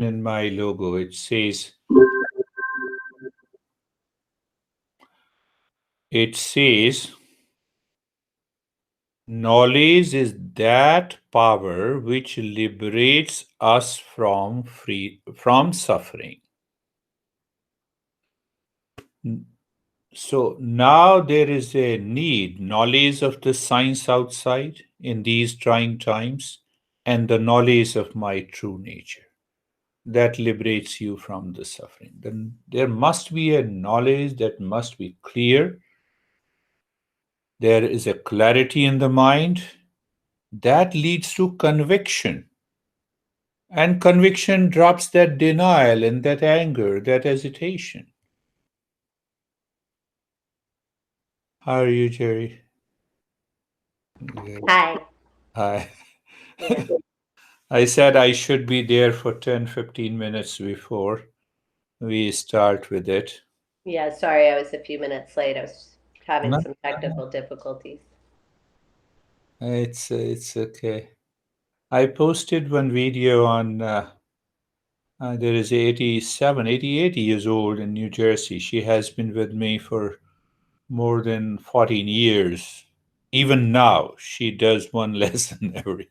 in my logo. It says knowledge is that power which liberates us from suffering. So now there is a need, knowledge of the science outside in these trying times, and the knowledge of my true nature that liberates you from the suffering. Then there must be a knowledge that must be clear. There is a clarity in the mind that leads to conviction. And conviction drops that denial and that anger, that hesitation. How are you, Jerry? Good. Hi. Hi. Yeah. I said I should be there for 10, 15 minutes before we start with it. Yeah, sorry I was a few minutes late. I was having No, some technical difficulties. it's okay. I posted one video on there is a 87, 88 years old in New Jersey. She has been with me for more than 14 years. Even now, she does one lesson every.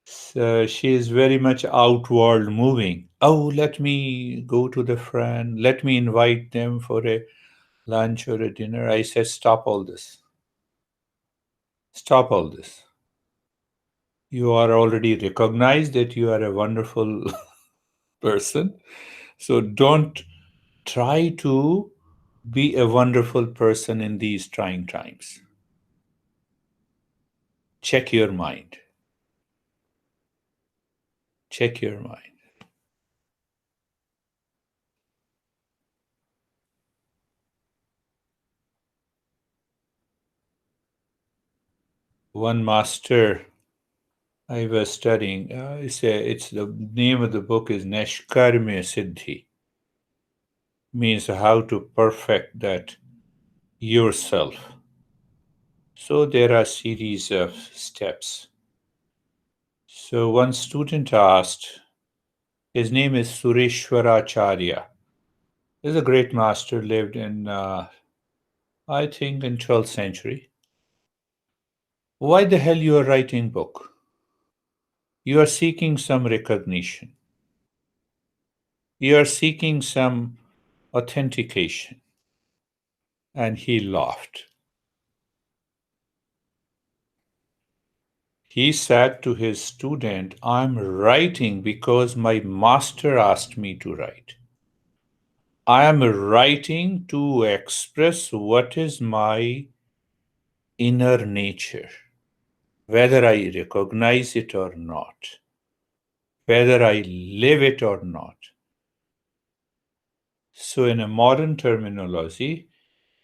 So she is very much outward moving. Oh, let me go to the friend. Let me invite them for a lunch or a dinner. I said, stop all this. Stop all this. You are already recognized that you are a wonderful person. So don't try to be a wonderful person in these trying times. Check your mind. Check your mind. One master I was studying, it's the name of the book is Nashkarmya Siddhi, means how to perfect that yourself. So there are series of steps. So one student asked, his name is Sureshwaracharya. He's a great master, lived in, I think, in 12th century. Why the hell you are writing book? You are seeking some recognition. You are seeking some authentication. And he laughed. He said to his student, I'm writing because my master asked me to write. I am writing to express what is my inner nature, whether I recognize it or not, whether I live it or not. So, in a modern terminology,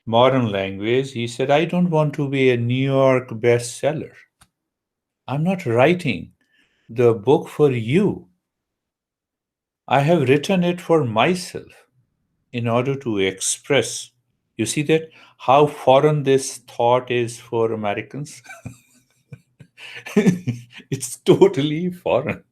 modern language, he said, I don't want to be a New York bestseller. I'm not writing the book for you. I have written it for myself in order to express. You see that how foreign this thought is for Americans? It's totally foreign.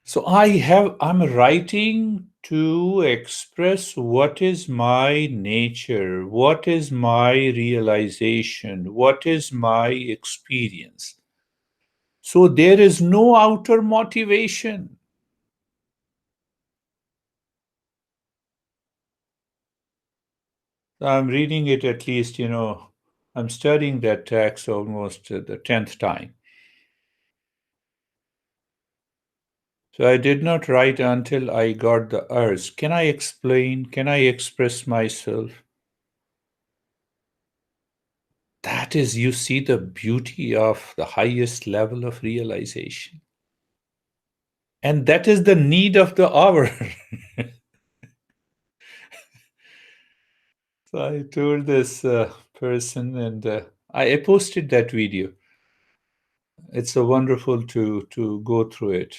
So I'm writing to express what is my nature, what is my realization, what is my experience. So there is no outer motivation. I'm reading it at least, I'm studying that text almost the 10th time. So I did not write until I got the urge. Can I explain? Can I express myself? That is, you see the beauty of the highest level of realization. And that is the need of the hour. So I told this person, and I posted that video. It's a wonderful to go through it.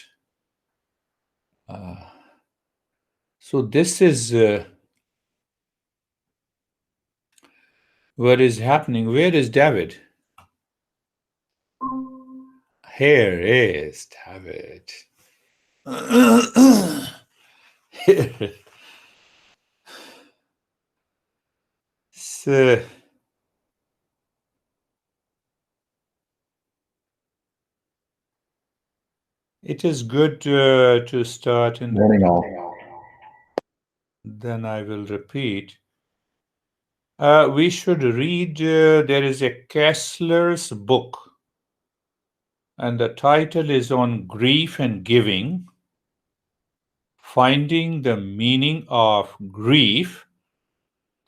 Uh, so this is what is happening. Where is David? Here is, have it. So it is good to start in the. Morning, all. Then I will repeat. We should read. There is a Kessler's book, and the title is on grief and giving, finding the meaning of grief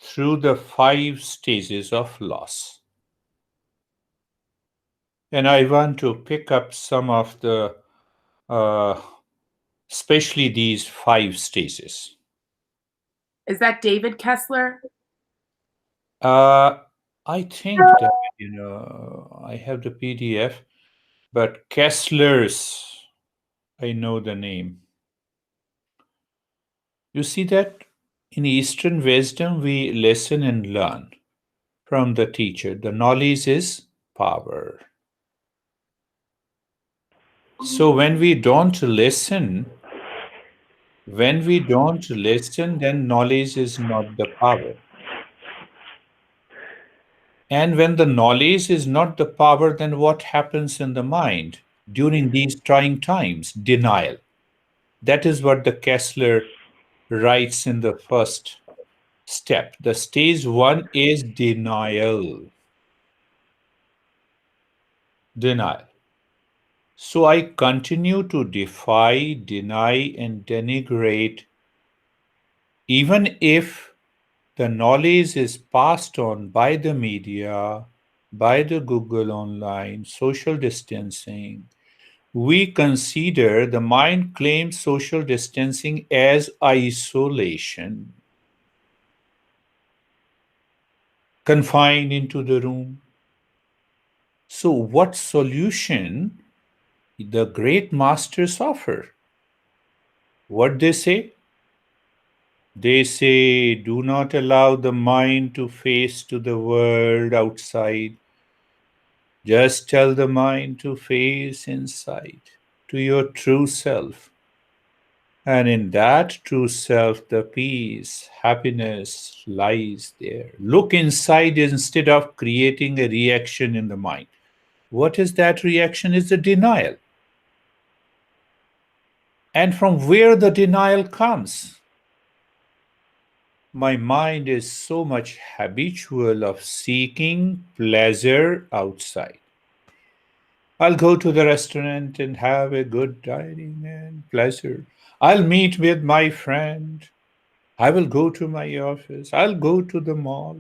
through the 5 stages of loss. And I want to pick up some of the, especially these 5 stages. Is that David Kessler? Uh, I think that, I have the PDF, but Kessler's, I know the name. You see that in Eastern wisdom, we listen and learn from the teacher. The knowledge is power. So when we don't listen, then knowledge is not the power. And when the knowledge is not the power, then what happens in the mind during these trying times? Denial. That is what the Kessler writes in the first step. The stage 1 is denial. Denial. So I continue to defy, deny, and denigrate, even if the knowledge is passed on by the media, by the Google online, social distancing. We consider the mind claims social distancing as isolation, confined into the room. So, what solution the great masters offer? What they say? They say, do not allow the mind to face to the world outside. Just tell the mind to face inside, to your true self. And in that true self, the peace, happiness lies there. Look inside instead of creating a reaction in the mind. What is that reaction? Is the denial. And from where the denial comes? My mind is so much habitual of seeking pleasure outside. I'll go to the restaurant and have a good dining and pleasure. I'll meet with my friend. I will go to my office. I'll go to the mall.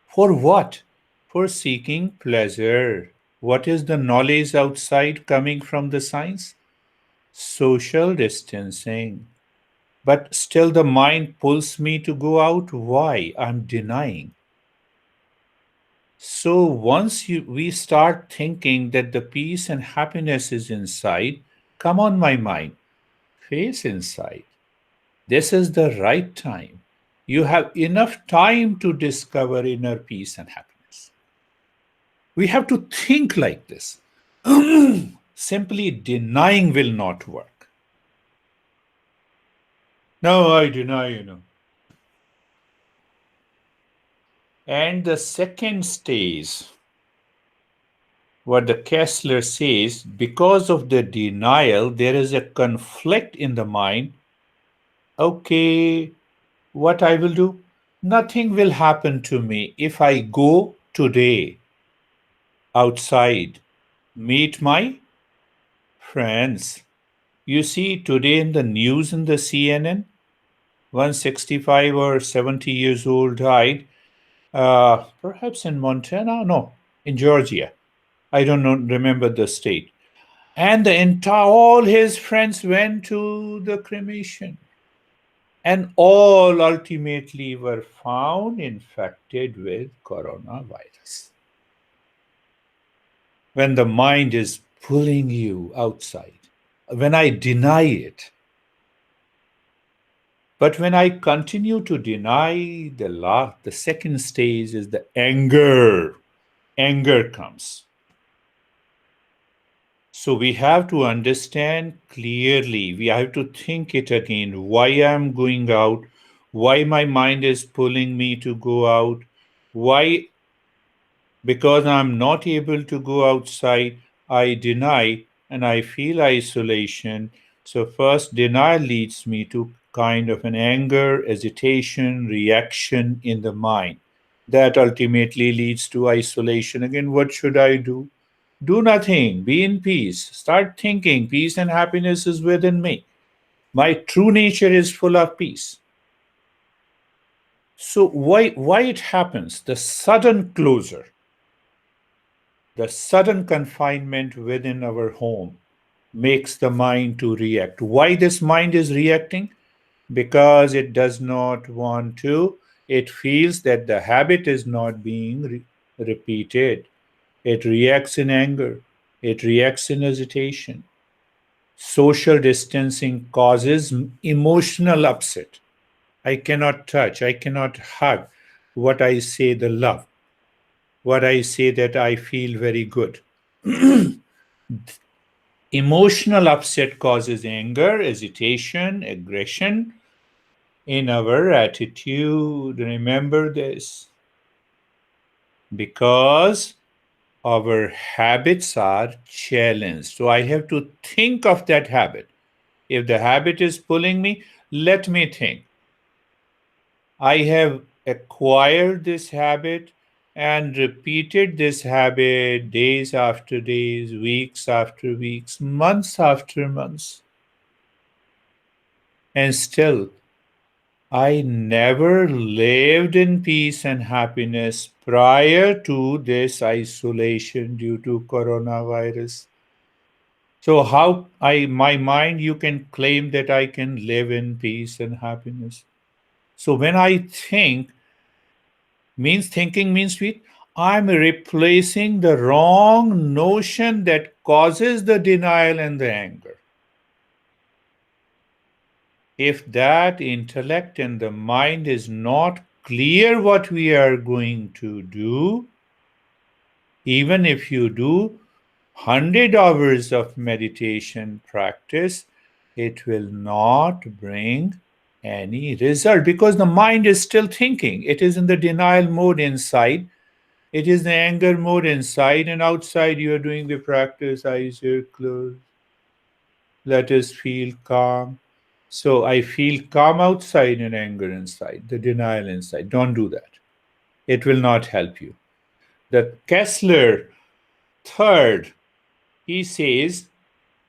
For what? For seeking pleasure. What is the knowledge outside coming from the science? Social distancing. But still, the mind pulls me to go out. Why? I'm denying. So once we start thinking that the peace and happiness is inside, come on, my mind, face inside. This is the right time. You have enough time to discover inner peace and happiness. We have to think like this. Simply denying will not work. No, I deny. And the second stage, what the Kessler says, because of the denial, there is a conflict in the mind. Okay, what I will do? Nothing will happen to me if I go today outside, meet my friends. You see, today in the news in the CNN, 165 or 70 years old died, perhaps in Montana, no, in Georgia. I don't know, remember the state. And the entire, all his friends went to the cremation. And all ultimately were found infected with coronavirus. When the mind is pulling you outside, when I deny it, but when I continue to deny the second stage is the anger. Anger comes. So we have to understand clearly, we have to think it again, why I'm going out, why my mind is pulling me to go out, why, because I'm not able to go outside, I deny and I feel isolation. So, first, denial leads me to kind of an anger, hesitation, reaction in the mind. That ultimately leads to isolation. Again, what should I do? Do nothing, be in peace. Start thinking peace and happiness is within me. My true nature is full of peace. So, why it happens? The sudden confinement within our home makes the mind to react. Why this mind is reacting? Because it does not want to, it feels that the habit is not being repeated. It reacts in anger, it reacts in hesitation. Social distancing causes emotional upset. I cannot touch, I cannot hug what I say the love, what I say that I feel very good. Emotional upset causes anger, hesitation, aggression in our attitude. Remember this because our habits are challenged. So I have to think of that habit. If the habit is pulling me, let me think. I have acquired this habit and repeated this habit days after days, weeks after weeks, months after months. And still, I never lived in peace and happiness prior to this isolation due to coronavirus. So how I my mind you can claim that I can live in peace and happiness. So when I think means thinking means sweet, I'm replacing the wrong notion that causes the denial and the anger. If that intellect and the mind is not clear what we are going to do, even if you do 100 hours of meditation practice, it will not bring any result because the mind is still thinking. It is in the denial mode inside, it is the anger mode inside, and outside you are doing the practice, eyes are closed. Let us feel calm. So I feel calm outside and anger inside, the denial inside. Don't do that. It will not help you. The Kessler third, he says,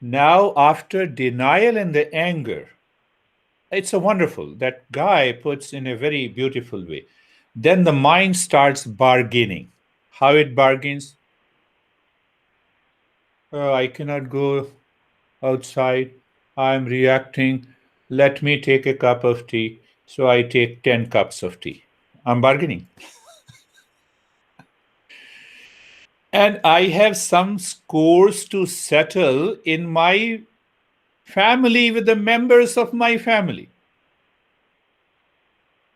now after denial and the anger, it's a wonderful, that guy puts in a very beautiful way. Then the mind starts bargaining. How it bargains? I cannot go outside. I'm reacting. Let me take a cup of tea. So I take 10 cups of tea. I'm bargaining. And I have some scores to settle in my family with the members of my family.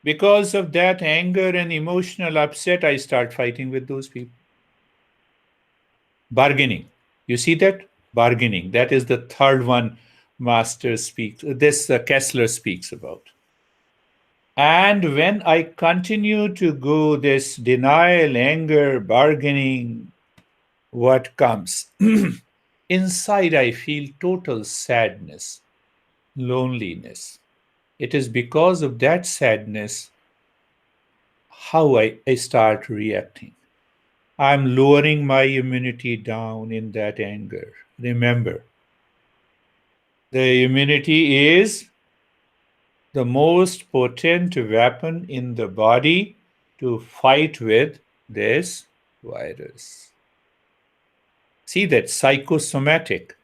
Because of that anger and emotional upset, I start fighting with those people. Bargaining. You see that? Bargaining. That is the third one Master speaks, this Kessler speaks about. And when I continue to go this denial, anger, bargaining, what comes? Inside, I feel total sadness, loneliness. It is because of that sadness how I start reacting. I'm lowering my immunity down in that anger. Remember, the immunity is the most potent weapon in the body to fight with this virus. See that psychosomatic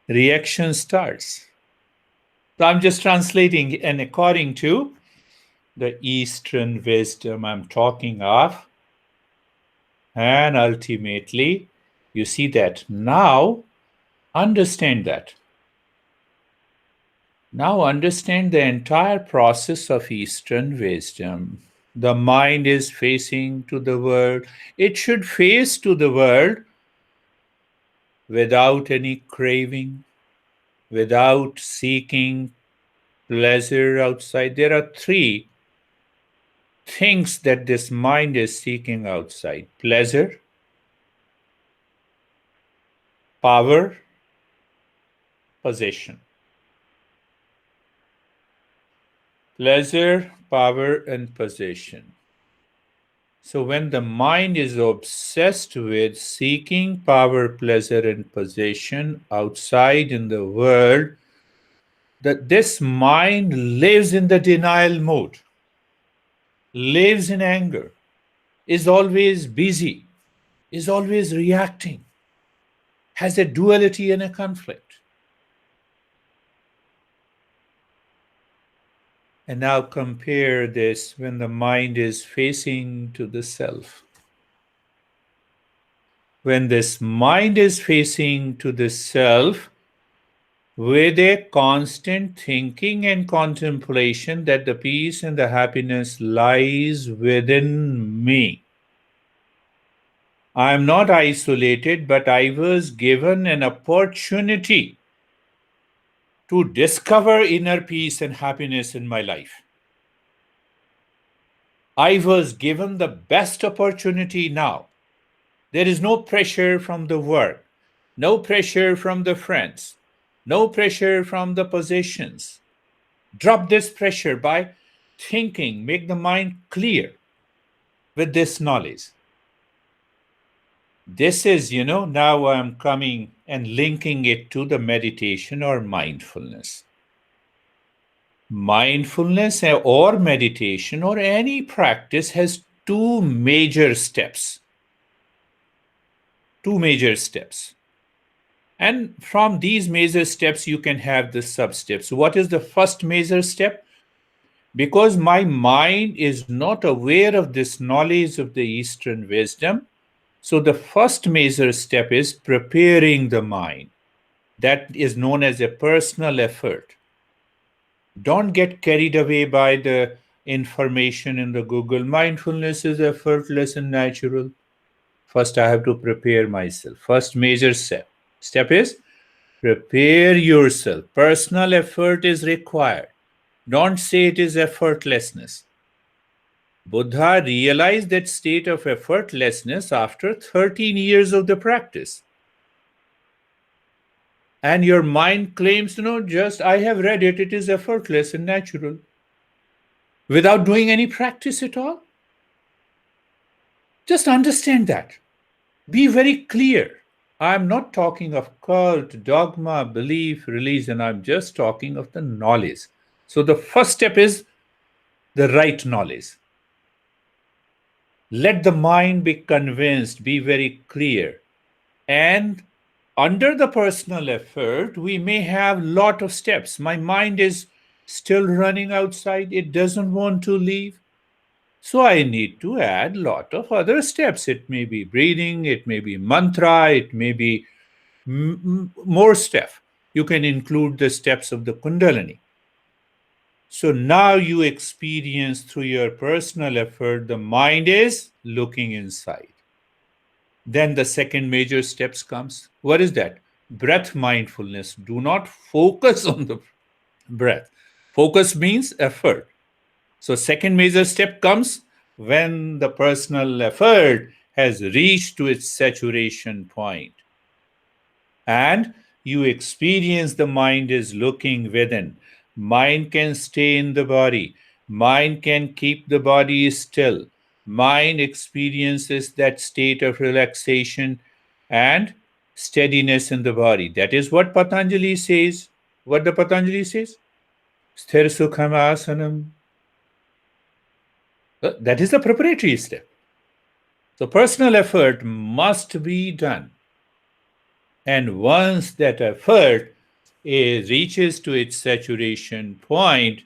reaction starts. So I'm just translating, and according to the Eastern wisdom I'm talking of, and ultimately, you see that now, understand that. Now understand the entire process of Eastern wisdom. The mind is facing to the world. It should face to the world without any craving, without seeking pleasure outside. There are three things that this mind is seeking outside: pleasure, power, possession. Pleasure, power, and possession. So when the mind is obsessed with seeking power, pleasure, and possession outside in the world, that this mind lives in the denial mode, lives in anger, is always busy, is always reacting, has a duality and a conflict. And now compare this when the mind is facing to the self. When this mind is facing to the self, with a constant thinking and contemplation that the peace and the happiness lies within me. I am not isolated, but I was given an opportunity to discover inner peace and happiness in my life. I was given the best opportunity now. There is no pressure from the work, no pressure from the friends, no pressure from the possessions. Drop this pressure by thinking, make the mind clear with this knowledge. This is, now I'm coming and linking it to the meditation or mindfulness. Mindfulness or meditation or any practice has two major steps. Two major steps. And from these major steps, you can have the sub steps. What is the first major step? Because my mind is not aware of this knowledge of the Eastern wisdom, so the first major step is preparing the mind. That is known as a personal effort. Don't get carried away by the information in the Google. Mindfulness is effortless and natural. First, I have to prepare myself. First major step is prepare yourself. Personal effort is required. Don't say it is effortlessness. Buddha realized that state of effortlessness after 13 years of the practice. And your mind claims, just I have read it, it is effortless and natural. Without doing any practice at all. Just understand that. Be very clear. I'm not talking of cult, dogma, belief, religion. I'm just talking of the knowledge. So the first step is the right knowledge. Let the mind be convinced, be very clear. And under the personal effort, we may have lot of steps. My mind is still running outside. It doesn't want to leave. So I need to add lot of other steps. It may be breathing, it may be mantra, it may be more stuff. You can include the steps of the Kundalini. So now you experience through your personal effort, the mind is looking inside. Then the second major steps comes. What is that? Breath mindfulness. Do not focus on the breath. Focus means effort. So second major step comes when the personal effort has reached to its saturation point. And you experience the mind is looking within. Mind can stay in the body. Mind can keep the body still. Mind experiences that state of relaxation and steadiness in the body. That is what Patanjali says. What the Patanjali says? Sthir sukham asanam. That is the preparatory step. So personal effort must be done. And once that effort reaches to its saturation point,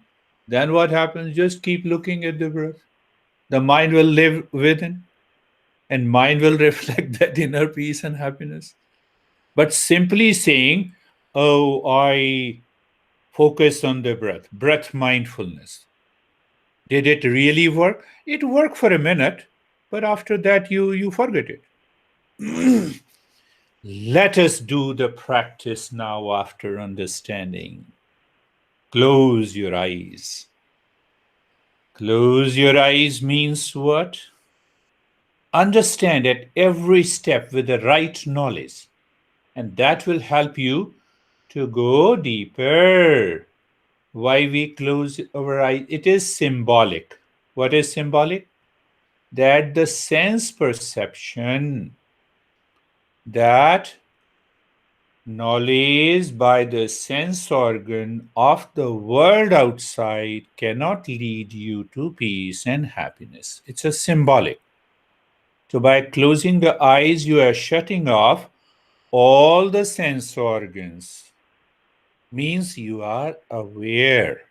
then what happens? Just keep looking at the breath. The mind will live within, and mind will reflect that inner peace and happiness. But simply saying, oh, I focus on the breath mindfulness. Did it really work? It worked for a minute, but after that you forget it. Let us do the practice now after understanding. Close your eyes. Close your eyes means what? Understand at every step with the right knowledge, and that will help you to go deeper. Why we close our eyes? It is symbolic. What is symbolic? That the sense perception, that knowledge by the sense organ of the world outside cannot lead you to peace and happiness. It's a symbolic. So by closing the eyes, you are shutting off all the sense organs. Means you are aware.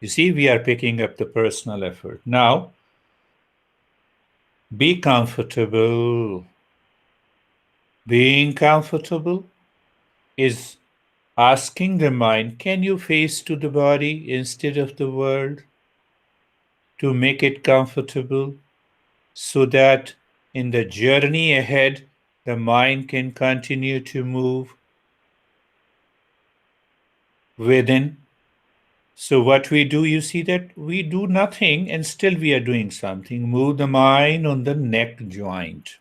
You see, we are picking up the personal effort. Now, be comfortable. Being comfortable is asking the mind, can you face to the body instead of the world to make it comfortable so that in the journey ahead, the mind can continue to move within. So what we do, you see that we do nothing and still we are doing something. Move the mind on the neck joint.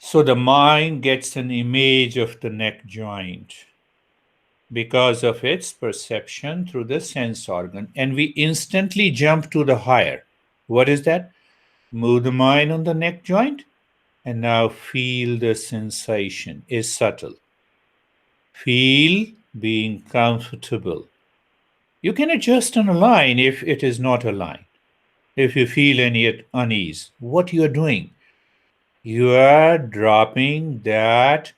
So the mind gets an image of the neck joint because of its perception through the sense organ, and we instantly jump to the higher. What is that? Move the mind on the neck joint, and now feel the sensation is subtle. Feel being comfortable. You can adjust on a line if it is not a line. If you feel any unease, what you are doing? You are dropping that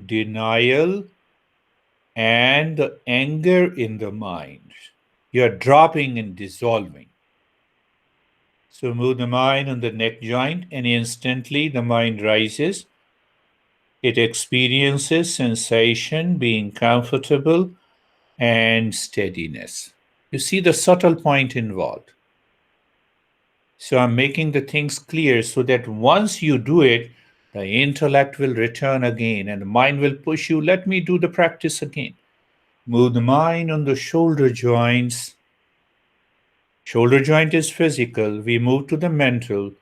denial and the anger in the mind. You are dropping and dissolving. So move the mind on the neck joint, and instantly the mind rises. It experiences sensation, being comfortable, and steadiness. You see the subtle point involved. So I'm making the things clear so that once you do it, the intellect will return again and the mind will push you. Let me do the practice again. Move the mind on the shoulder joints. Shoulder joint is physical. We move to the mental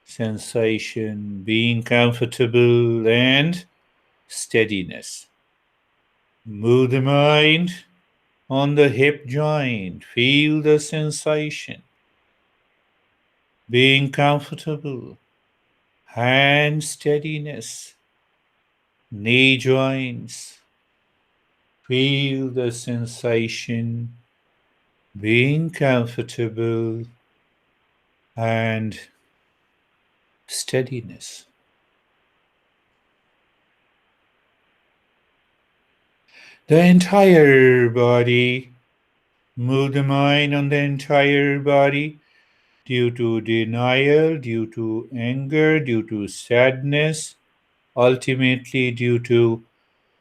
sensation, being comfortable, and steadiness. Move the mind on the hip joint. Feel the sensation, being comfortable, hand steadiness, knee joints. Feel the sensation, being comfortable, and steadiness. The entire body. Move the mind on the entire body due to denial, due to anger, due to sadness, ultimately due to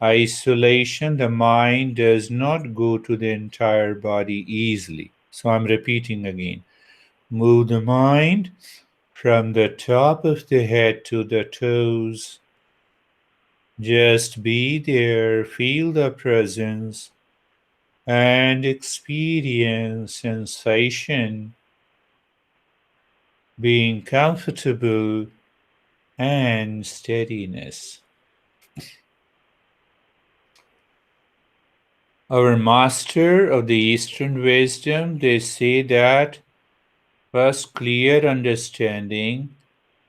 isolation. The mind does not go to the entire body easily. So I'm repeating again. Move the mind from the top of the head to the toes. Just be there, feel the presence, and experience sensation, being comfortable, and steadiness. Our master of the Eastern wisdom, they say that first clear understanding,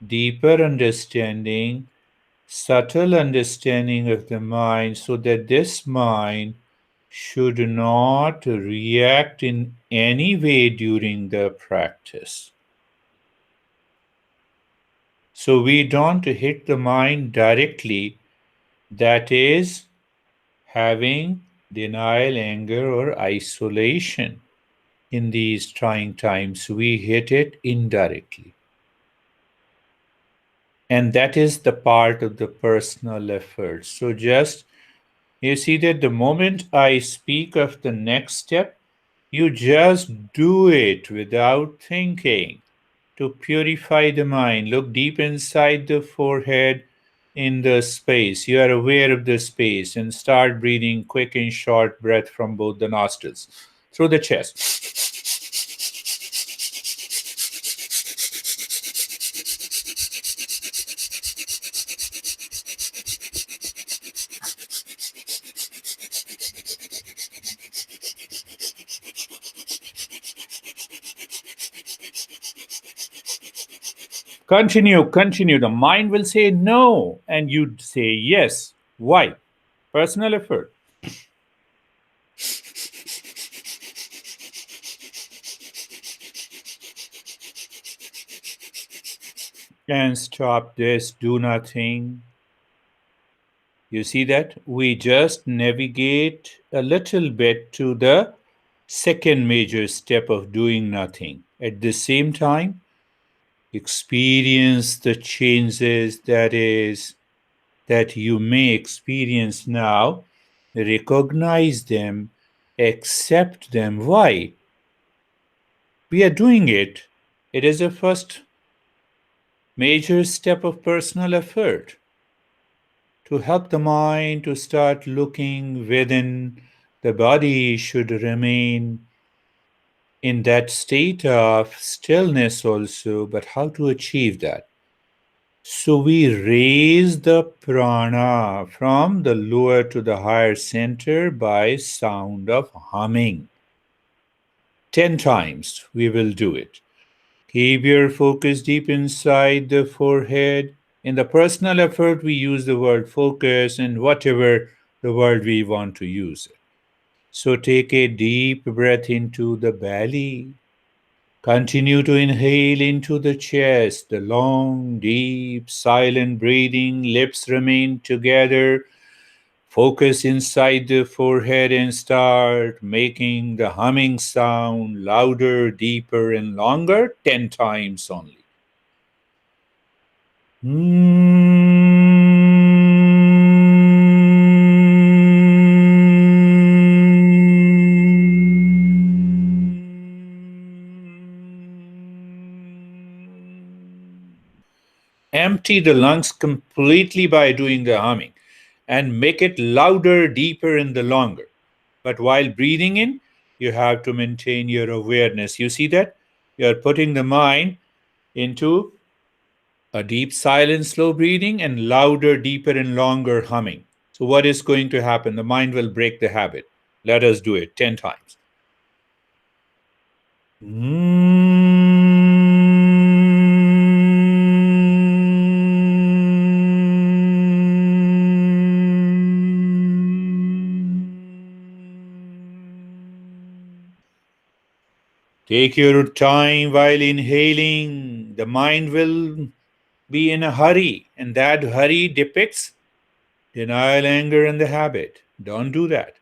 deeper understanding, subtle understanding of the mind, so that this mind should not react in any way during the practice. So we don't hit the mind directly, that is, having denial, anger, or isolation. In these trying times, we hit it indirectly. And that is the part of the personal effort. So just you see that the moment I speak of the next step, you just do it without thinking. to purify the mind. Look deep inside the forehead in the space. You are aware of the space and start breathing quick and short breath from both the nostrils through the chest. Continue. The mind will say no, and you say yes. Why? Personal effort. And stop this, do nothing. You see that? We just navigate a little bit to the second major step of doing nothing. At the same time, experience the changes that you may experience now, recognize them, accept them. Why? We are doing it. It is a first major step of personal effort to help the mind to start looking within. The body should remain in that state of stillness also, but how to achieve that? So we raise the prana from the lower to the higher center by sound of humming. 10 times we will do it. Keep your focus deep inside the forehead. In the personal effort, we use the word focus and whatever the word we want to use it. So take a deep breath into the belly. Continue to inhale into the chest, the long, deep, silent breathing. Lips remain together. Focus inside the forehead and start making the humming sound louder, deeper, and longer, 10 times only. Empty the lungs completely by doing the humming and make it louder, deeper, and the longer. But while breathing in, you have to maintain your awareness. You see that? You're putting the mind into a deep silent, slow breathing and louder, deeper, and longer humming. So, what is going to happen? The mind will break the habit. Let us do it 10 times. Take your time while inhaling. The mind will be in a hurry, and that hurry depicts denial, anger, and the habit. Don't do that.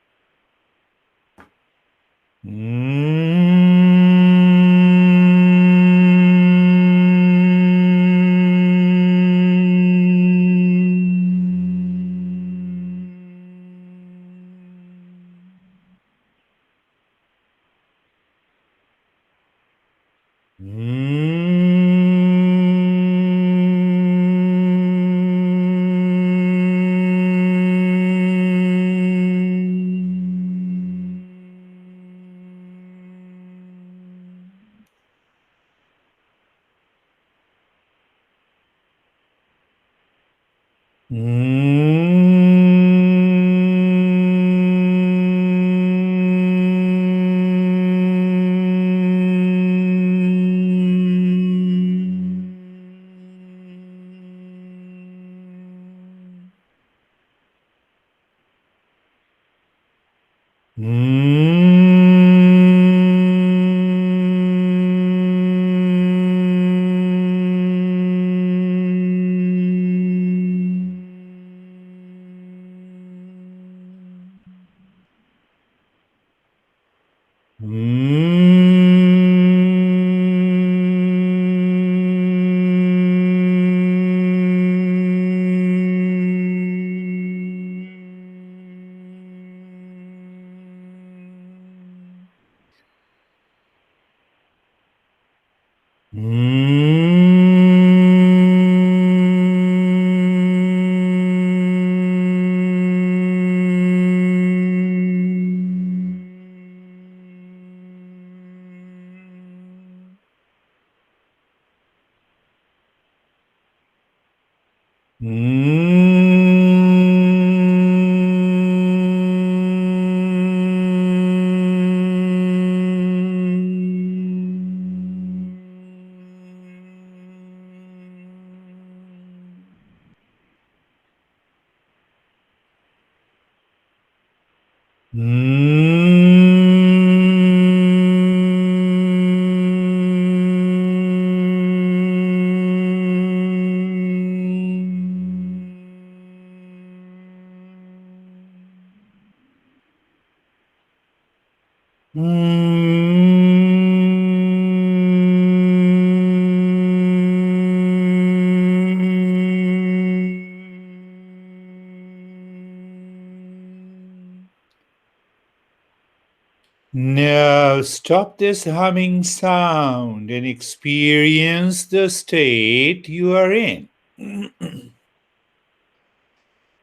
Now stop this humming sound and experience the state you are in.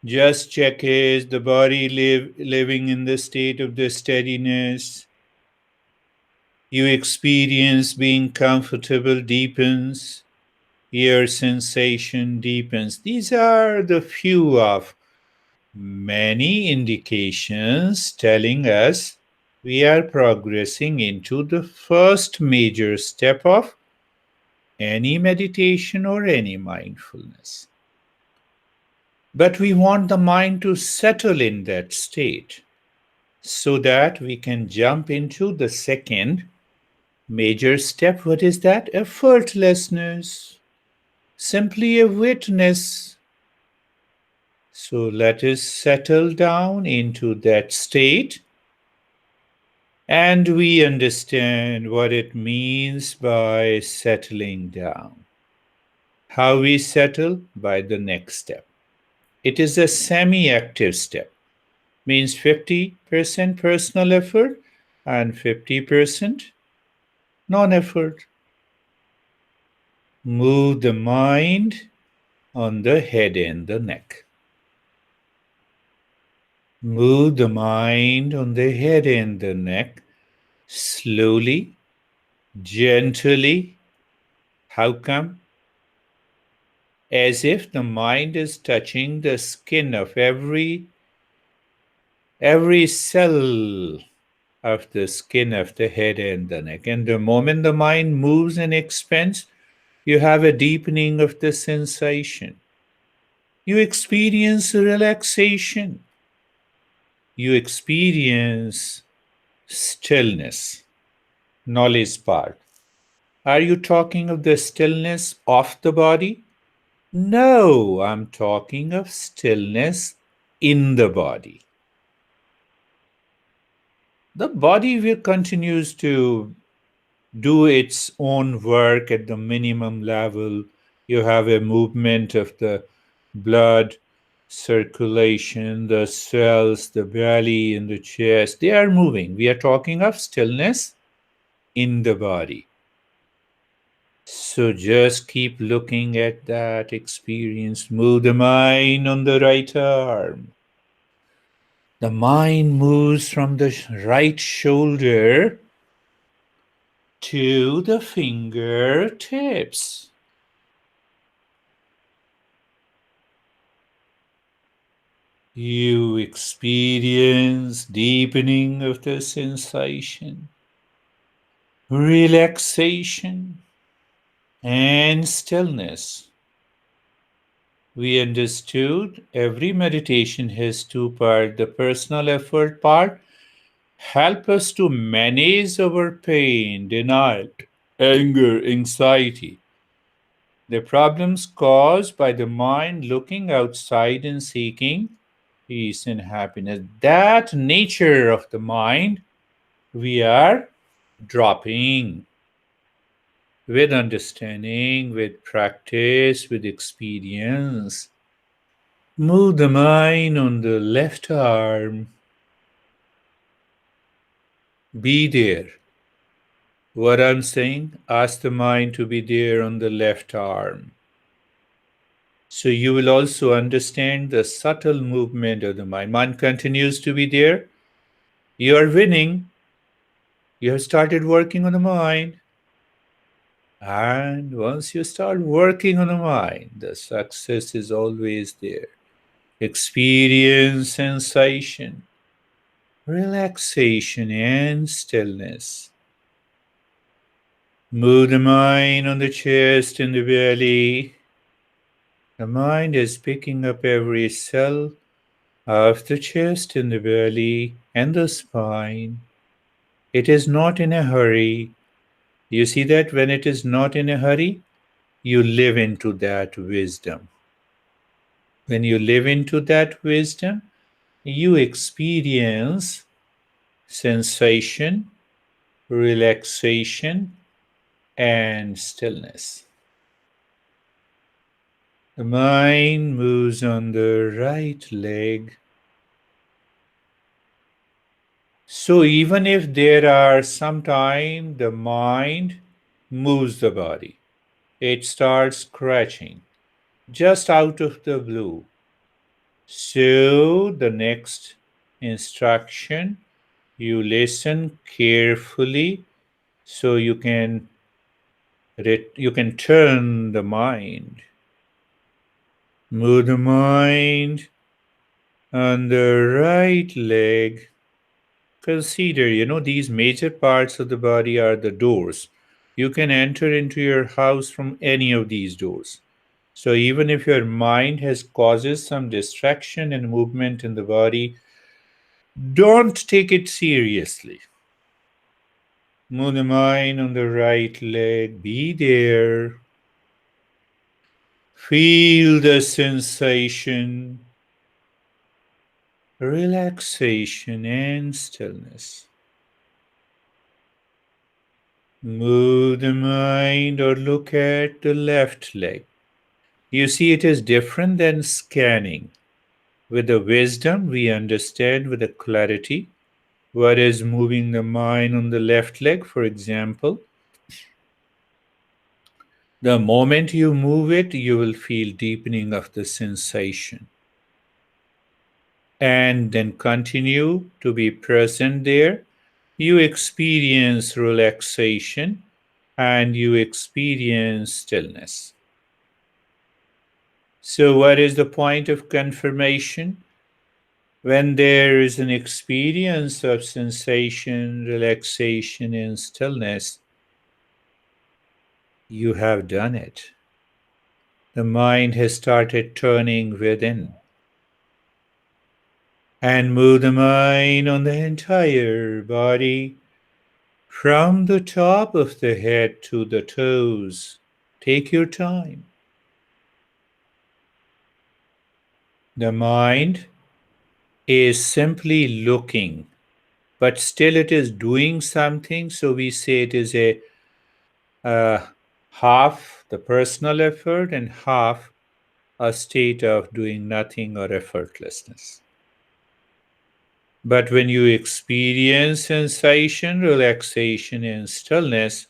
Just check, is the body living in the state of the steadiness? You experience being comfortable deepens, your sensation deepens. These are the few of many indications telling us we are progressing into the first major step of any meditation or any mindfulness. But we want the mind to settle in that state so that we can jump into the second major step. What is that? Effortlessness. Simply a witness. So let us settle down into that state, and we understand what it means by settling down. How we settle? By the next step. It is a semi-active step, means 50% personal effort and 50% non-effort. Move the mind on the head and the neck. Move the mind on the head and the neck slowly, gently. How come? As if the mind is touching the skin of every cell of the skin of the head and the neck. And the moment the mind moves and expands, you have a deepening of the sensation. You experience relaxation. You experience stillness. Knowledge part. Are you talking of the stillness of the body? No, I'm talking of stillness in the body. The body will continues to do its own work at the minimum level. You have a movement of the blood circulation, the cells, the belly and the chest, they are moving. We are talking of stillness in the body. So just keep looking at that experience. Move the mind on the right arm. The mind moves from the right shoulder to the fingertips. You experience deepening of the sensation, relaxation, and stillness. We understood every meditation has two parts. The personal effort part help us to manage our pain, denial, anger, anxiety. The problems caused by the mind looking outside and seeking peace and happiness. That nature of the mind we are dropping with understanding, with practice, with experience. Move the mind on the left arm. Be there. What I'm saying, ask the mind to be there on the left arm. So you will also understand the subtle movement of the mind. Mind continues to be there. You are winning. You have started working on the mind. And once you start working on the mind, the success is always there. Experience sensation, relaxation, and stillness. Move the mind on the chest and the belly. The mind is picking up every cell of the chest and the belly and the spine. It is not in a hurry. You see that when it is not in a hurry, you live into that wisdom. When you live into that wisdom, you experience sensation, relaxation, and stillness. The mind moves on the right leg. So even if there are sometime the mind moves the body, it starts scratching just out of the blue. So the next instruction, you listen carefully so you can turn the mind. Move the mind on the right leg. Consider, these major parts of the body are the doors. You can enter into your house from any of these doors. So even if your mind has causes some distraction and movement in the body, don't take it seriously. Move the mind on the right leg. Be there. Feel the sensation, relaxation, and stillness. Move the mind or look at the left leg. You see, it is different than scanning. With the wisdom, we understand with the clarity what is moving the mind on the left leg, for example. The moment you move it, you will feel deepening of the sensation. And then continue to be present there. You experience relaxation and you experience stillness. So, what is the point of confirmation? When there is an experience of sensation, relaxation, and stillness, you have done it. The mind has started turning within. And move the mind on the entire body from the top of the head to the toes. Take your time. The mind is simply looking, but still it is doing something. So we say it is a half the personal effort and half a state of doing nothing or effortlessness. But when you experience sensation, relaxation, and stillness,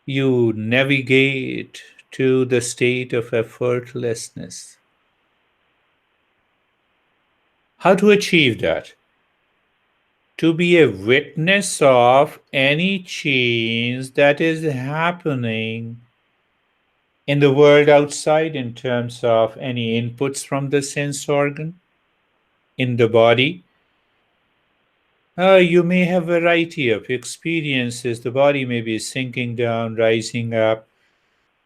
you navigate to the state of effortlessness. How to achieve that? To be a witness of any change that is happening in the world outside in terms of any inputs from the sense organ in the body. You may have a variety of experiences. The body may be sinking down, rising up,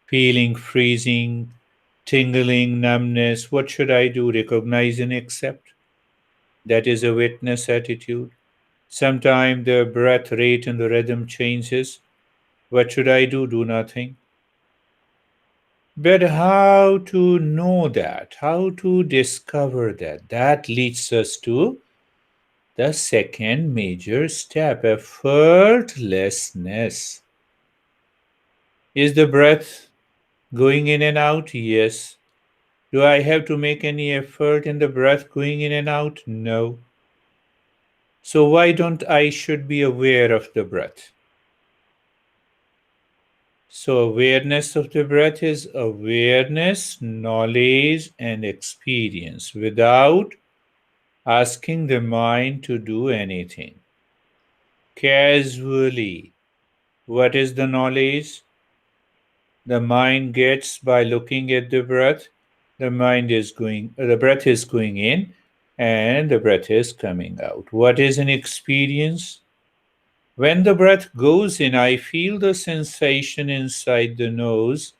feeling freezing, tingling, numbness. What should I do? Recognize and accept. That is a witness attitude. Sometimes the breath rate and the rhythm changes. What should I do? Do nothing. But how to know that? How to discover that? That leads us to the second major step, effortlessness. Is the breath going in and out? Yes. Do I have to make any effort in the breath going in and out? No. So why don't I should be aware of the breath? So awareness of the breath is awareness, knowledge, and experience without asking the mind to do anything. Casually. What is the knowledge? The mind gets by looking at the breath. The breath is going in and the breath is coming out. What is an experience? When the breath goes in, I feel the sensation inside the nose.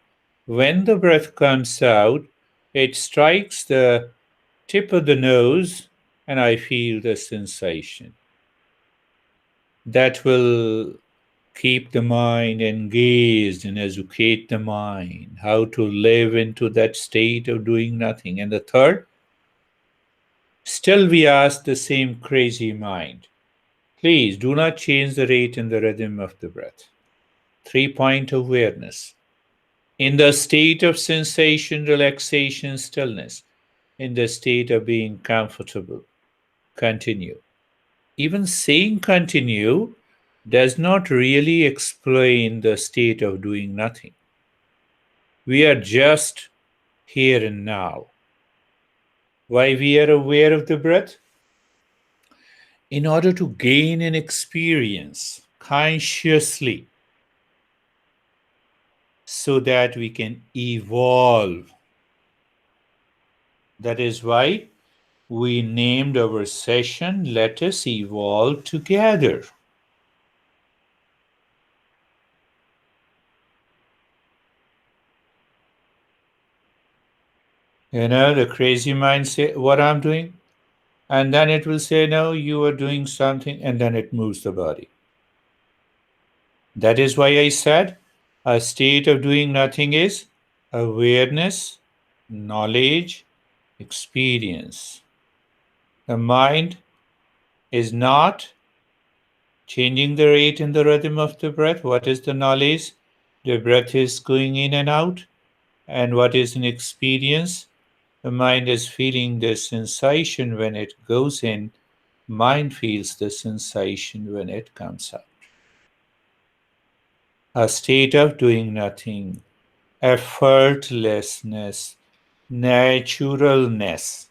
When the breath comes out, it strikes the tip of the nose, and I feel the sensation. That will keep the mind engaged and educate the mind how to live into that state of doing nothing. And the third, still we ask the same crazy mind, please do not change the rate and the rhythm of the breath. 3 point awareness. In the state of sensation, relaxation, stillness, in the state of being comfortable, continue. Even saying continue does not really explain the state of doing nothing. We are just here and now. Why we are aware of the breath? In order to gain an experience consciously so that we can evolve. That is why we named our session Let Us Evolve Together. The crazy mind say what I'm doing, and then it will say, no, you are doing something, and then it moves the body. That is why I said a state of doing nothing is awareness, knowledge, experience. The mind is not changing the rate and the rhythm of the breath. What is the knowledge? The breath is going in and out. And what is an experience? The mind is feeling the sensation when it goes in. Mind feels the sensation when it comes out. A state of doing nothing, effortlessness, naturalness.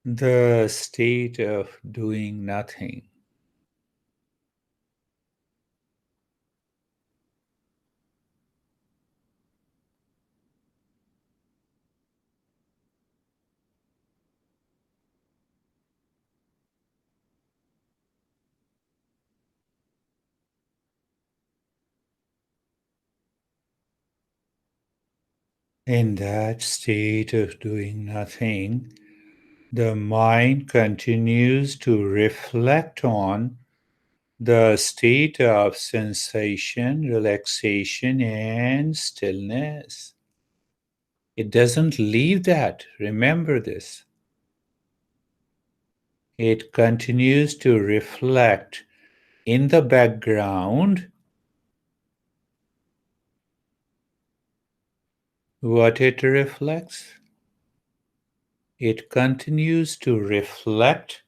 The state of doing nothing. In that state of doing nothing, the mind continues to reflect on the state of sensation, relaxation, and stillness. It doesn't leave that. Remember this. It continues to reflect in the background what it reflects. It continues to reflect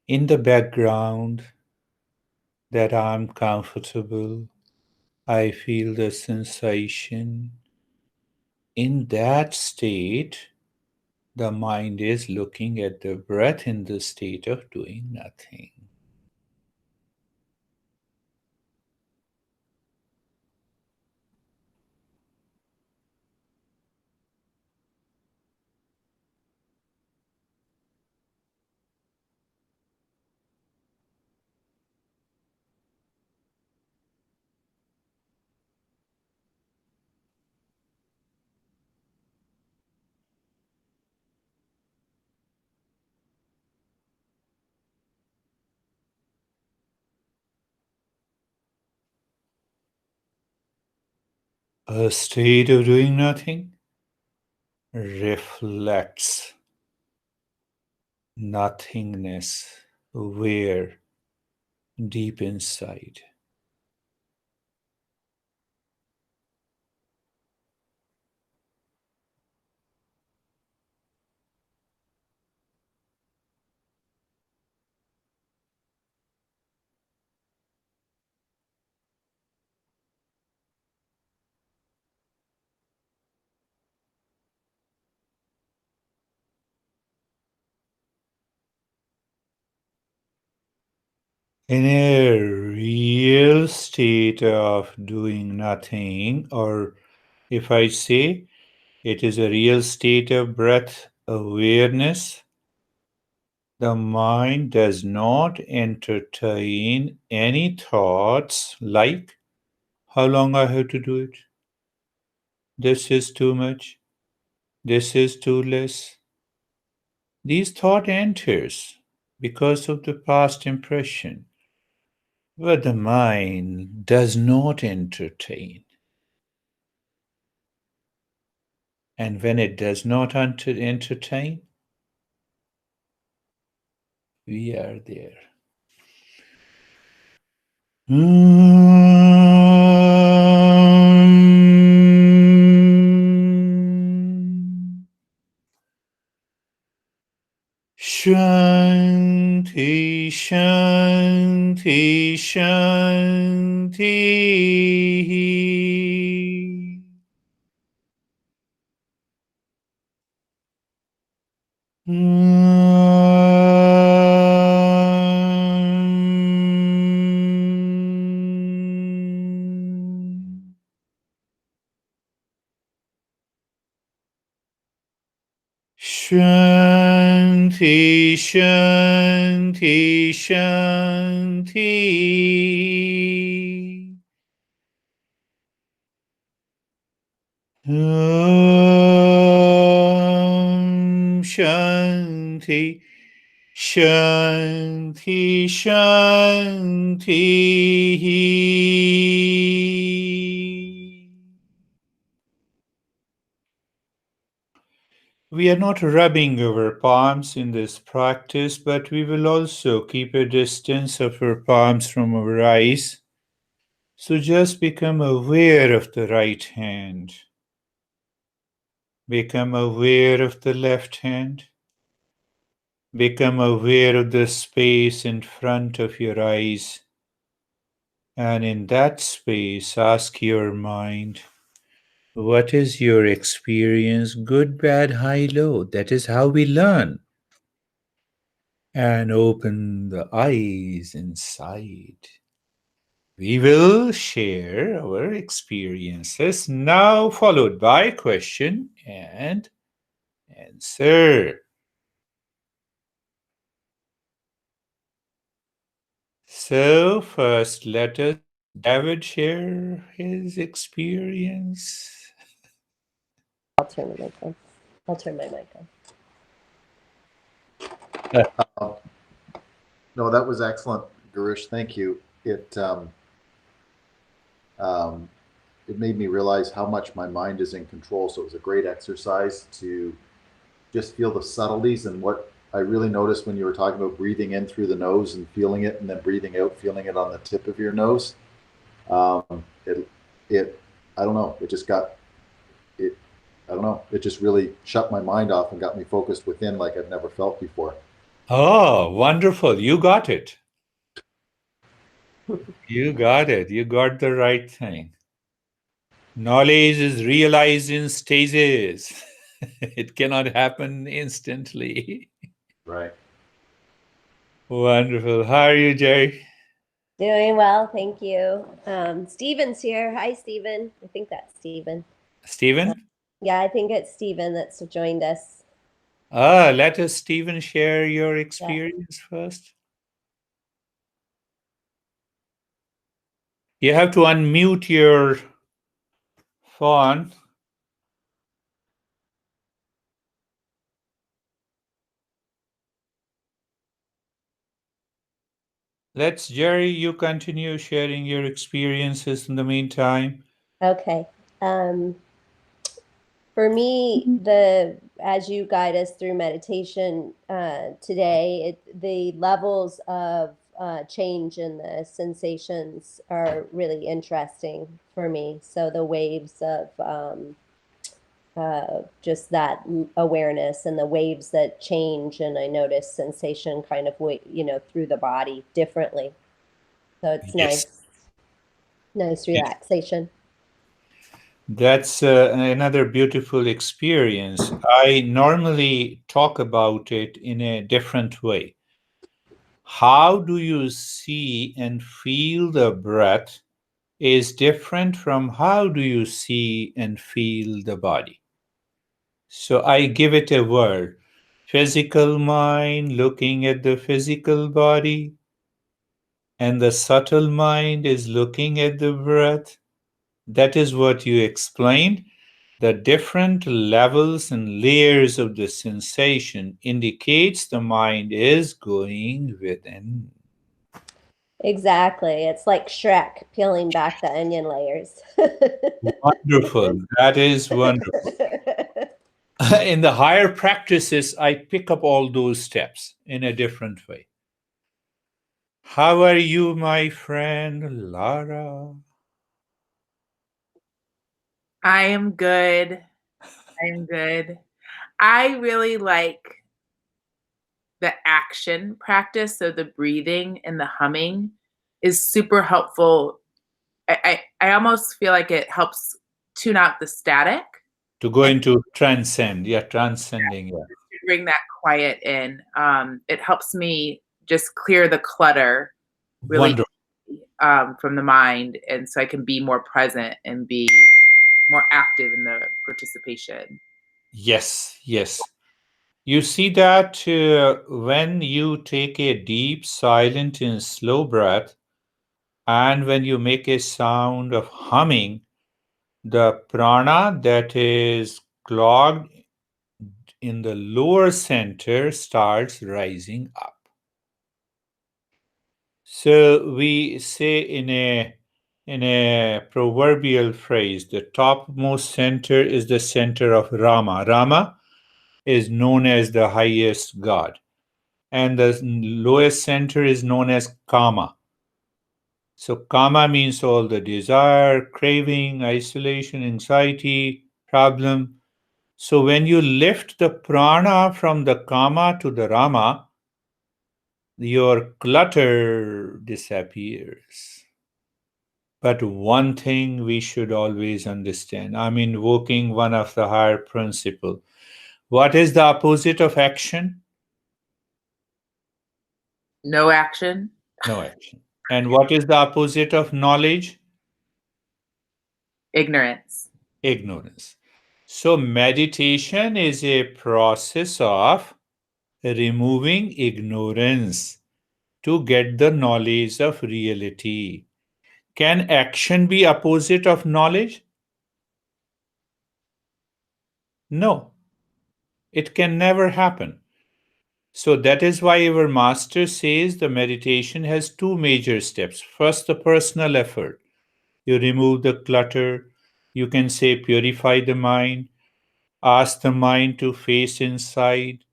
in the background that I'm comfortable. I feel the sensation. In that state, the mind is looking at the breath in the state of doing nothing. A state of doing nothing reflects nothingness, where deep inside. In a real state of doing nothing, or if I say it is a real state of breath awareness, the mind does not entertain any thoughts like how long I have to do it, this is too much, this is too less. These thought enters because of the past impression, but the mind does not entertain. And when it does not entertain, we are there. Shanti, Shanti, Shanti. Shanti, Shanti, Shanti. Om Shanti, Shanti, Shanti. We are not rubbing our palms in this practice, but we will also keep a distance of our palms from our eyes. So just become aware of the right hand. Become aware of the left hand. Become aware of the space in front of your eyes. And in that space, ask your mind, what is your experience? Good, bad, high, low. That is how we learn. And open the eyes inside. We will share our experiences now, followed by question and answer. So, first, let us David share his experience. I'll turn the mic on. I'll turn my mic on. No, that was excellent, Gurish. Thank you. It made me realize how much my mind is in control. So it was a great exercise to just feel the subtleties. And what I really noticed when you were talking about breathing in through the nose and feeling it, and then breathing out, feeling it on the tip of your nose. I don't know. It just got it. I don't know. It just really shut my mind off and got me focused within like I've never felt before. Oh, wonderful. You got it. You got it. You got the right thing. Knowledge is realized in stages. It cannot happen instantly. Right. Wonderful. How are you, Jerry? Doing well, thank you. Steven's here. Hi, Steven. I think that's Steven. Stephen? Yeah, I think it's Steven that's joined us. Let us, Stephen, share your Yeah. experience first. You have to unmute your phone. Let's, Jerry, you continue sharing your experiences in the meantime. Okay. For me, as you guide us through meditation today, the levels of change in the sensations are really interesting for me. So the waves of just that awareness and the waves that change, and I notice sensation kind of through the body differently. So it's Yes. nice relaxation. That's another beautiful experience. I normally talk about it in a different way. how do you see and feel the breath is different from how do you see and feel the body. So I give it a word: physical mind looking at the physical body, and the subtle mind is looking at the breath. That is what you explained. The different levels and layers of the sensation indicates the mind is going within. Exactly. It's like Shrek peeling back the onion layers. Wonderful. That is wonderful. In the higher practices, I pick up all those steps in a different way. How are you, my friend Lara? I am good. I am good. I really like the action practice. So the breathing and the humming is super helpful. I almost feel like it helps tune out the static To go and into transcend, yeah, transcending, yeah. bring that quiet in. It helps me just clear the clutter really Wonderful. from the mind, and so I can be more present and be more active in the participation. Yes, yes. You see that when you take a deep, silent, and slow breath, and when you make a sound of humming, the prana that is clogged in the lower center starts rising up. So we say in a proverbial phrase, the topmost center is the center of Rama. Rama is known as the highest God, and the lowest center is known as Kama. So Kama means all the desire, craving, isolation, anxiety, problem. So when you lift the prana from the Kama to the Rama, your clutter disappears. But one thing we should always understand, I'm invoking one of the higher principle. What is the opposite of action? No action, No action. And what is the opposite of knowledge? ignorance. Ignorance. So meditation is a process of removing ignorance to get the knowledge of reality. Can action be opposite of knowledge? No, it can never happen. So that is why our master says the meditation has two major steps. First, the personal effort. You remove the clutter. You can say purify the mind, ask the mind to face inside.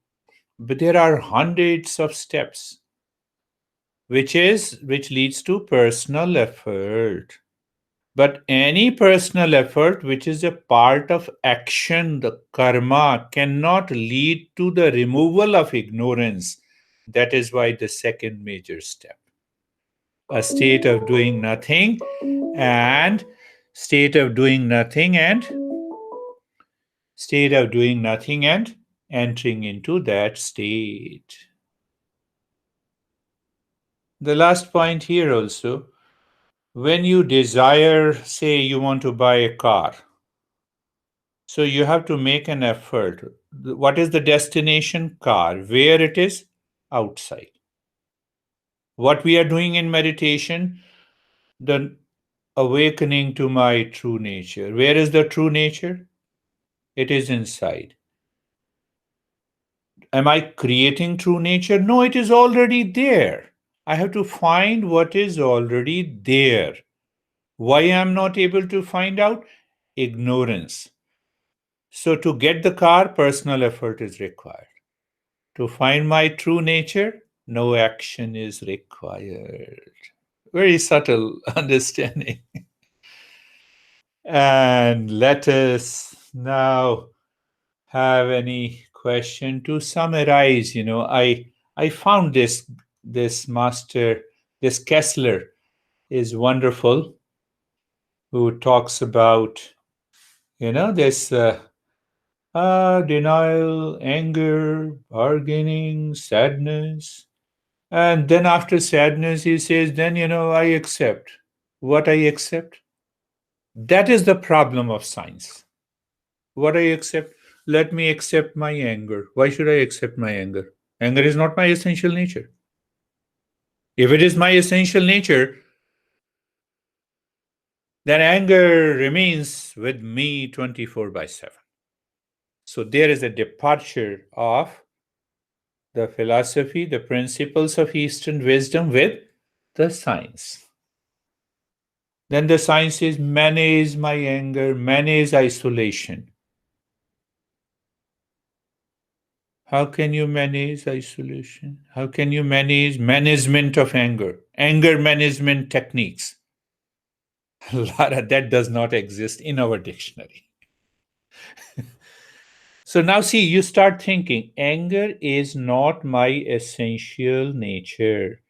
But there are hundreds of steps, which leads to personal effort. But any personal effort which is a part of action, the karma, cannot lead to the removal of ignorance. That is why the second major step, a state of doing nothing, and state of doing nothing and state of doing nothing and entering into that state. The last point here also, when you desire, say you want to buy a car, so you have to make an effort. What is the destination? Car. Where it is? Outside. What we are doing in meditation, the awakening to my true nature. Where is the true nature? It is inside. Am I creating true nature? No, it is already there. I have to find what is already there. Why I am not able to find out? Ignorance. So to get the car, personal effort is required. To find my true nature, no action is required. Very subtle understanding. And let us now have any question to summarize. I found this master, this Kessler is wonderful, who talks about this denial, anger, bargaining, sadness. And then after sadness, he says, then, I accept. What I accept? That is the problem of science. What I accept? Let me accept my anger. Why should I accept my anger? Anger is not my essential nature. If it is my essential nature, then anger remains with me 24 by 7. So there is a departure of the philosophy, the principles of Eastern wisdom with the science. Then the science is manage my anger, manage isolation. How can you manage isolation? How can you manage management of anger? Anger management techniques. Lara, that does not exist in our dictionary. So now see, you start thinking anger is not my essential nature.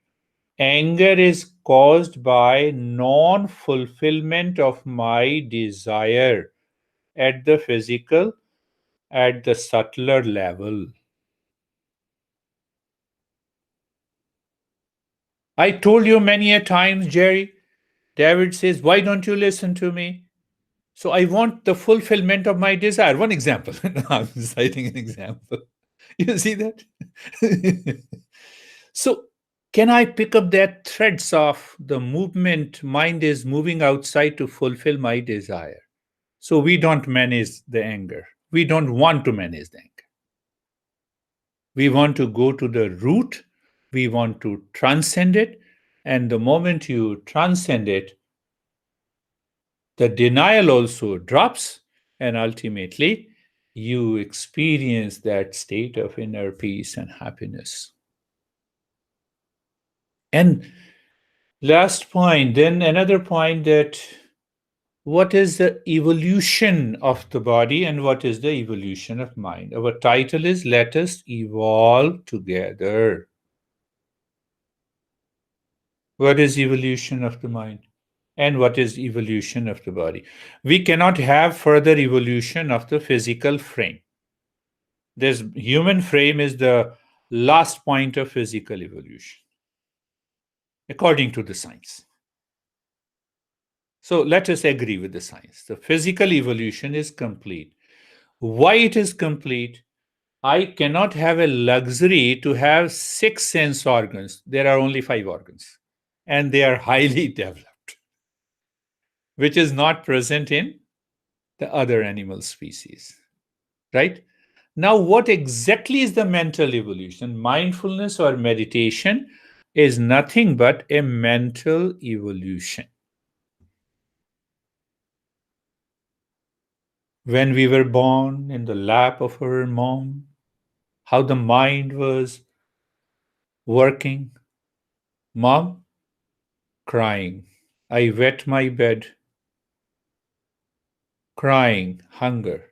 Anger is caused by non fulfillment of my desire at the physical, at the subtler level. I told you many a times, Jerry. David says, why don't you listen to me? So I want the fulfillment of my desire. One example. No, I'm citing an example. You see that? So can I pick up that threads of the movement mind is moving outside to fulfill my desire? So we don't manage the anger. We don't want to manage the anger. We want to go to the root. We want to transcend it. And the moment you transcend it, the denial also drops. And ultimately, you experience that state of inner peace and happiness. And last point, then another point that what is the evolution of the body and what is the evolution of mind? Our title is Let Us Evolve Together. What is evolution of the mind? And what is evolution of the body? We cannot have further evolution of the physical frame. This human frame is the last point of physical evolution, according to the science. So let us agree with the science. The physical evolution is complete. Why it is complete? I cannot have a luxury to have 6 sense organs. There are only 5 organs, and they are highly developed, which is not present in the other animal species. Right? Now, what exactly is the mental evolution? Mindfulness or meditation is nothing but a mental evolution. When we were born in the lap of our mom, how the mind was working. Mom, crying. I wet my bed, crying, hunger.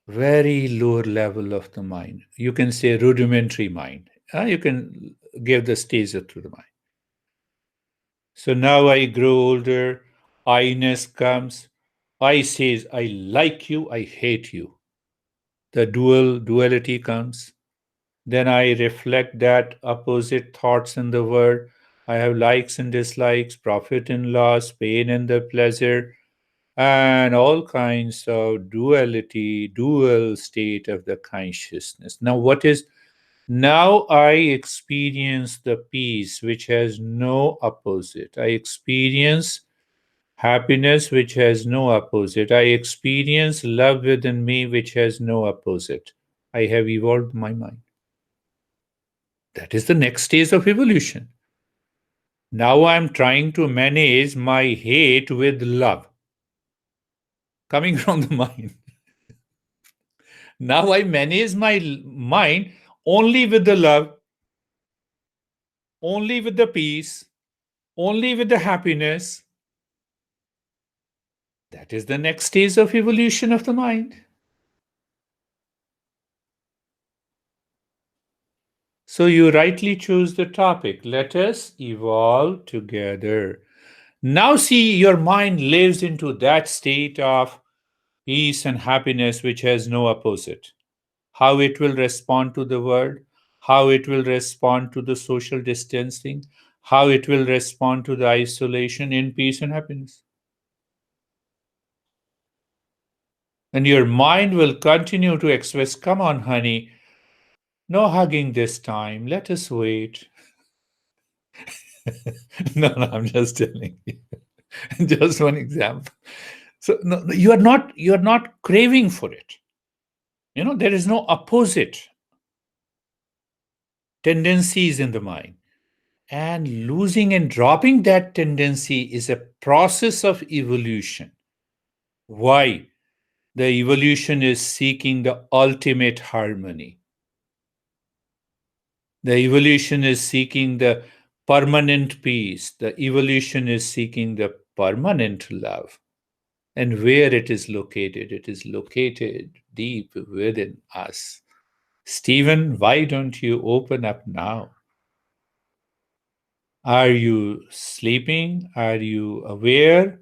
Very lower level of the mind. You can say rudimentary mind. You can give the stage to the mind. So now I grow older, I-ness comes. I says, I like you, I hate you. The duality comes. Then I reflect that opposite thoughts in the world. I have likes and dislikes, profit and loss, pain and the pleasure, and all kinds of duality, dual state of the consciousness. Now, what is now I experience the peace which has no opposite. I experience happiness which has no opposite. I experience love within me which has no opposite. I have evolved my mind. That is the next stage of evolution. Now I'm trying to manage my hate with love coming from the mind. Now I manage my mind only with the love, only with the peace, only with the happiness. That is the next stage of evolution of the mind. So you rightly choose the topic. Let us evolve together. Now see, your mind lives into that state of peace and happiness which has no opposite. How it will respond to the world, how it will respond to the social distancing, how it will respond to the isolation in peace and happiness. And your mind will continue to express, come on, honey, no hugging this time, let us wait. No, I'm just telling you. Just one example. So no, you are not craving for it. There is no opposite tendencies in the mind. And losing and dropping that tendency is a process of evolution. Why? The evolution is seeking the ultimate harmony. The evolution is seeking the permanent peace. The evolution is seeking the permanent love. And where it is located deep within us. Stephen, why don't you open up now? Are you sleeping? Are you aware?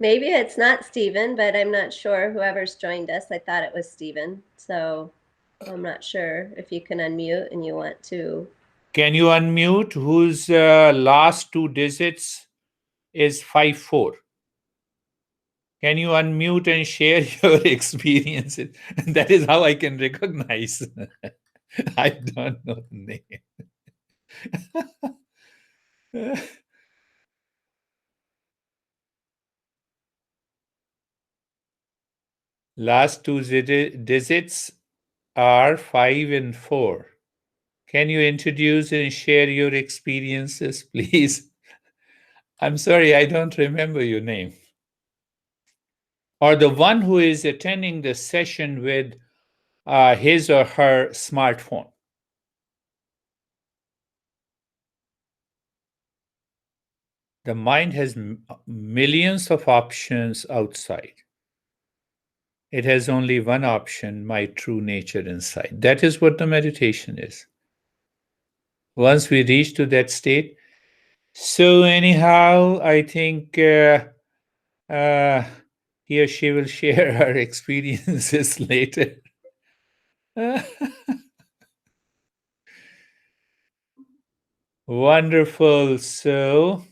Maybe it's not Stephen, but I'm not sure. Whoever's joined us, I thought it was Stephen. So I'm not sure if you can unmute and you want to. Can you unmute whose last two digits is 54? Can you unmute and share your experiences? That is how I can recognize. I don't know the name. Last two digits are 5 and 4. Can you introduce and share your experiences, please? I'm sorry, I don't remember your name. Or the one who is attending the session with his or her smartphone. The mind has millions of options outside. It has only one option, my true nature inside. That is what the meditation is. Once we reach to that state, so anyhow, I think uh, he or she will share her experiences later. Wonderful. So,